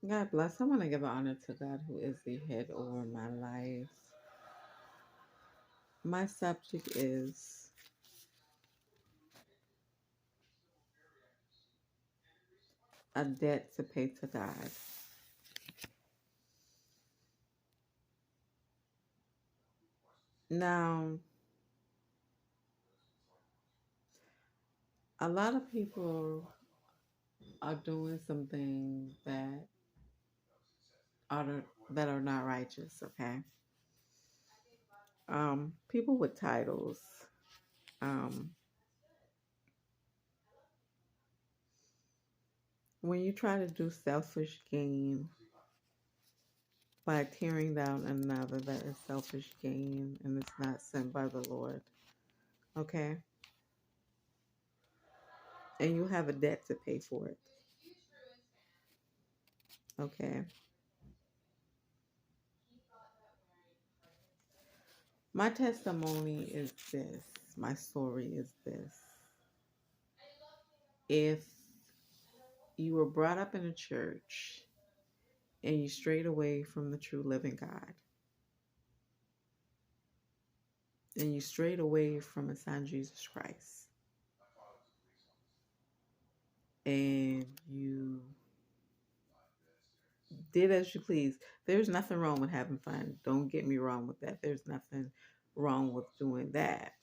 God bless. I want to give honor to God who is the head over my life. My subject is a debt to pay to God. Now, a lot of people are doing some things are that are not righteous. Okay, people with titles. Um, when you try to do selfish gain by tearing down another, that is selfish gain, and it's not sent by the Lord. Okay, and you have a debt to pay for it. Okay, my testimony is this. My story is this. If you were brought up in a church and you strayed away from the true living God, and you strayed away from His Son Jesus Christ, and you did as you please, there's nothing wrong with having fun. Don't get me wrong with that. There's nothing wrong with doing that.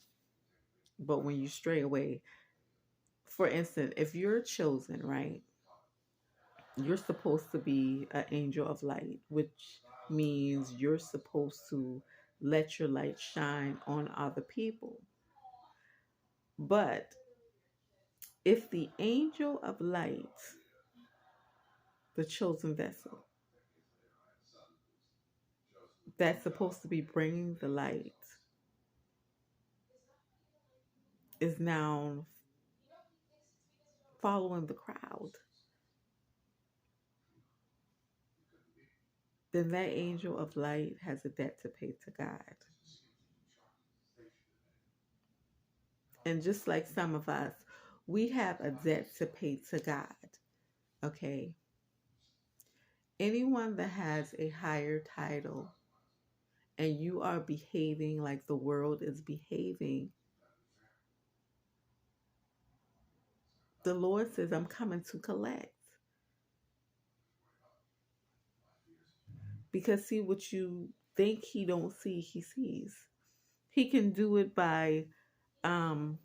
But when you stray away, for instance, if you're chosen, right, you're supposed to be an angel of light, which means you're supposed to let your light shine on other people. But if the angel of light, the chosen vessel, that's supposed to be bringing the light, is now following the crowd, then that angel of light has a debt to pay to God. And just like some of us, we have a debt to pay to God. Okay. Anyone that has a higher title and you are behaving like the world is behaving, the Lord says, I'm coming to collect. Because see, what you think He don't see, He sees. He can do it by um,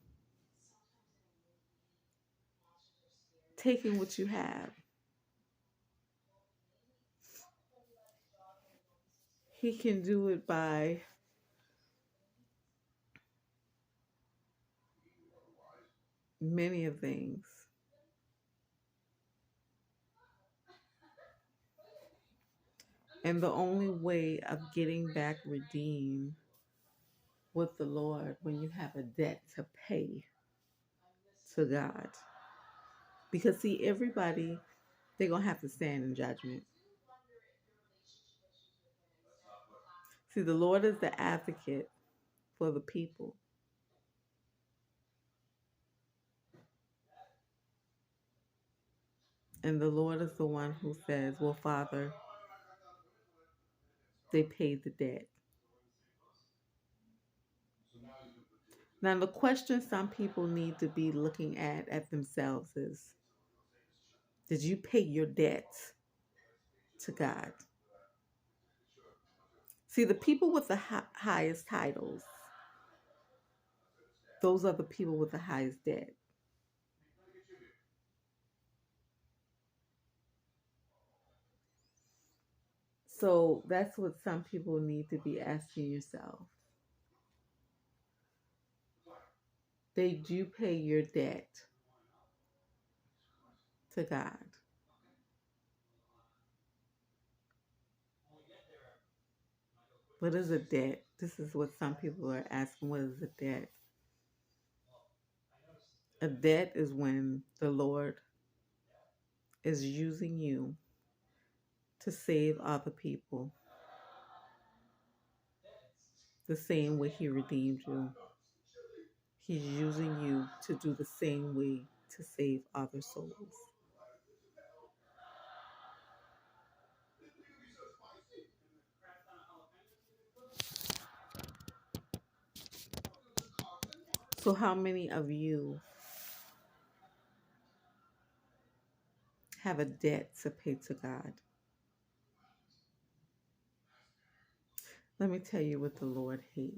taking what you have. He can do it by many of things. And the only way of getting back redeemed with the Lord when you have a debt to pay to God. Because see, everybody, they're going to have to stand in judgment. See, the Lord is the advocate for the people. And the Lord is the one who says, well, Father, they paid the debt. Now, the question some people need to be looking at themselves is, did you pay your debt to God? See, the people with the highest titles, those are the people with the highest debt. So that's what some people need to be asking yourself. Did you pay your debt to God? What is a debt? This is what some people are asking. What is a debt? A debt is when the Lord is using you to save other people the same way He redeemed you. He's using you to do the same way to save other souls. So, how many of you have a debt to pay to God? Let me tell you what the Lord hates.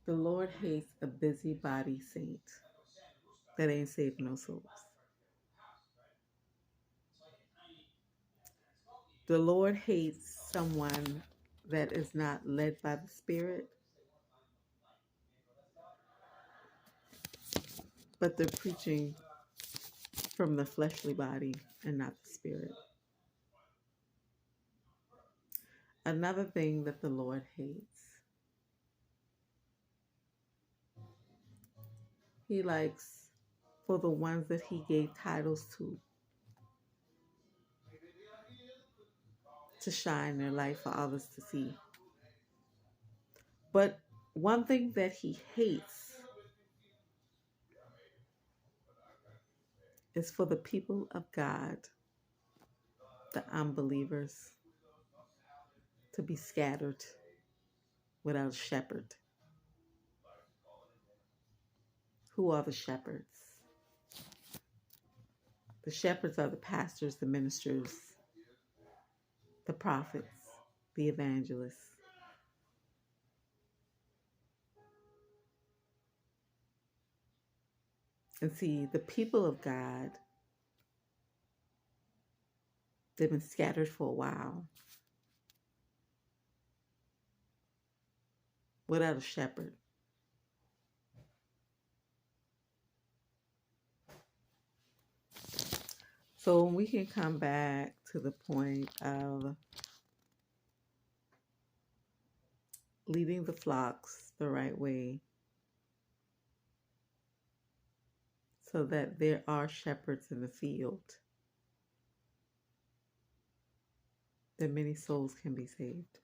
The Lord hates a busybody saint that ain't saved no souls. The Lord hates someone that is not led by the Spirit, but they're preaching from the fleshly body and not the Spirit. Another thing that the Lord hates, He likes for the ones that He gave titles to shine their light for others to see. But one thing that He hates is for the people of God, the unbelievers, to be scattered without a shepherd. Who are the shepherds? The shepherds are the pastors, the ministers, the prophets, the evangelists. And see, the people of God, they've been scattered for a while without a shepherd. So when we can come back to the point of leading the flocks the right way so that there are shepherds in the field, that many souls can be saved.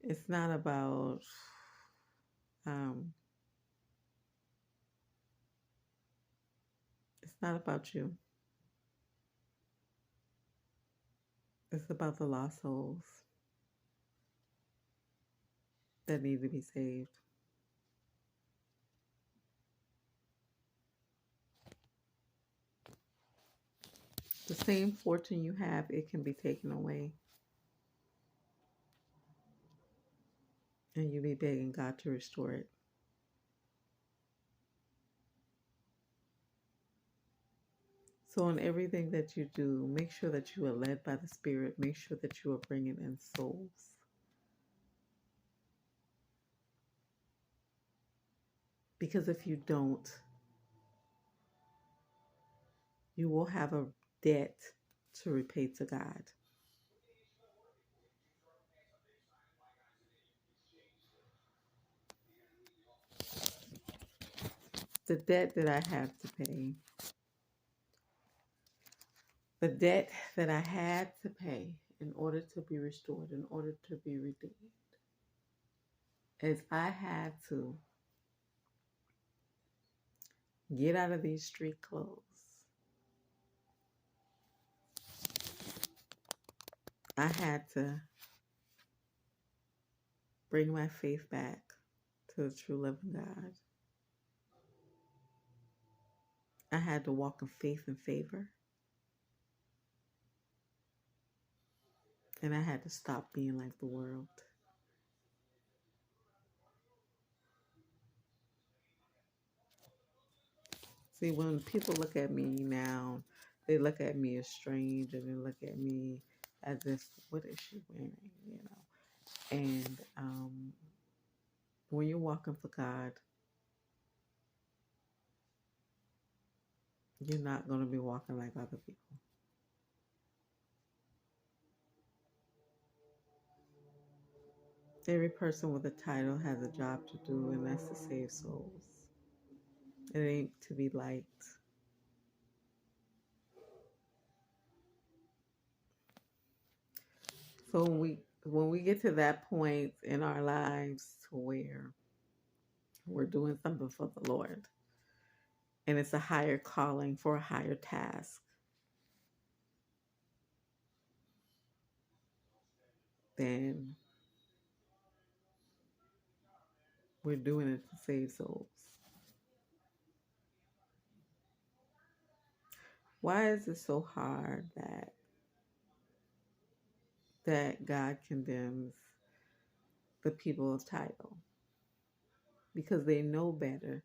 It's not about it's not about you. It's about the lost souls that need to be saved. The same fortune you have, it can be taken away. And you be begging God to restore it. So in everything that you do, make sure that you are led by the Spirit. Make sure that you are bringing in souls. Because if you don't, you will have a debt to repay to God. The debt that I have to pay. The debt that I had to pay in order to be restored, in order to be redeemed, is I had to get out of these street clothes. I had to bring my faith back to the true living God. I had to walk in faith and favor. And I had to stop being like the world. See, when people look at me now, they look at me as strange and they look at me as if, what is she wearing, you know? And when you're walking for God, you're not going to be walking like other people. Every person with a title has a job to do, and that's to save souls. It ain't to be liked. So when we get to that point in our lives to where we're doing something for the Lord, and it's a higher calling for a higher task, then we're doing it to save souls. Why is it so hard that God condemns the people of Tidal? Because they know better,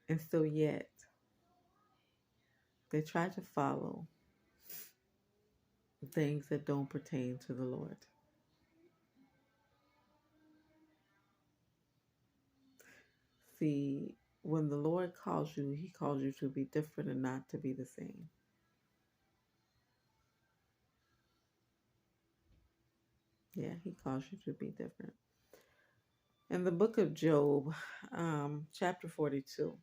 and still yet they try to follow things that don't pertain to the Lord. See, when the Lord calls you, He calls you to be different and not to be the same. Yeah, He calls you to be different. In the book of Job, chapter 42,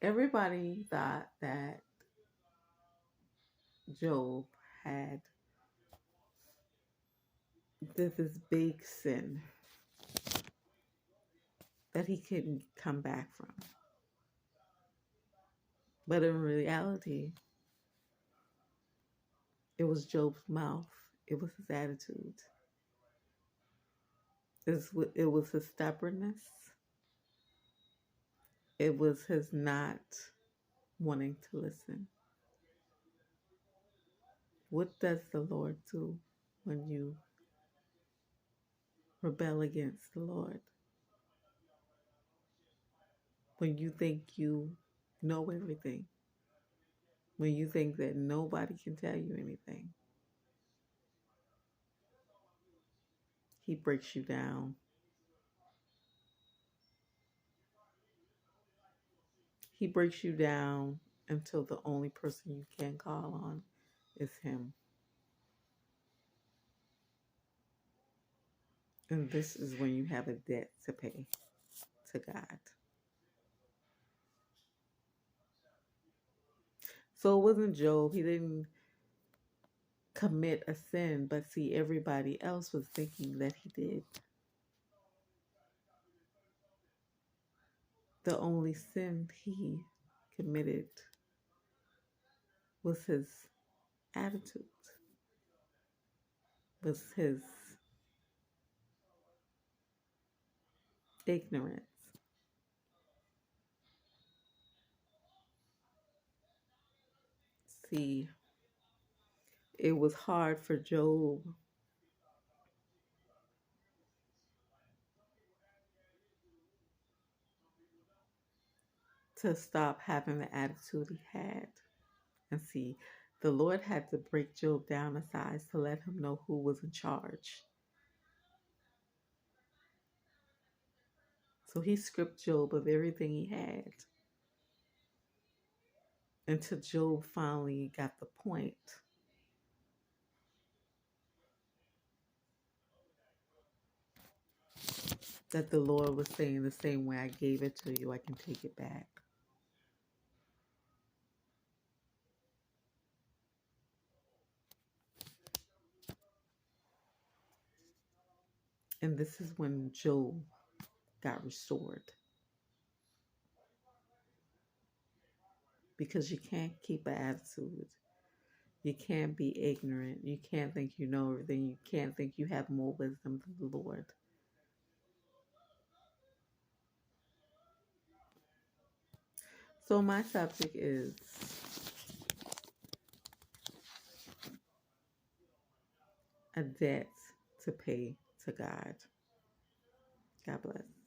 everybody thought that Job had this big sin that he couldn't come back from. But in reality, it was Job's mouth. It was his attitude. It was his stubbornness. It was his not wanting to listen. What does the Lord do when you rebel against the Lord? When you think you know everything? When you think that nobody can tell you anything? He breaks you down. He breaks you down until the only person you can call on is Him. And this is when you have a debt to pay to God. So it wasn't Job. He didn't commit a sin, but see, everybody else was thinking that he did. The only sin he committed was his attitude, was his ignorance. See, it was hard for Job to stop having the attitude he had. And see, the Lord had to break Job down a size to let him know who was in charge. So he stripped Job of everything he had until Job finally got the point that the Lord was saying, the same way I gave it to you, I can take it back. And this is when Job got restored. Because you can't keep an attitude. You can't be ignorant. You can't think you know everything. You can't think you have more wisdom than the Lord. So my subject is a debt to pay to God. God bless.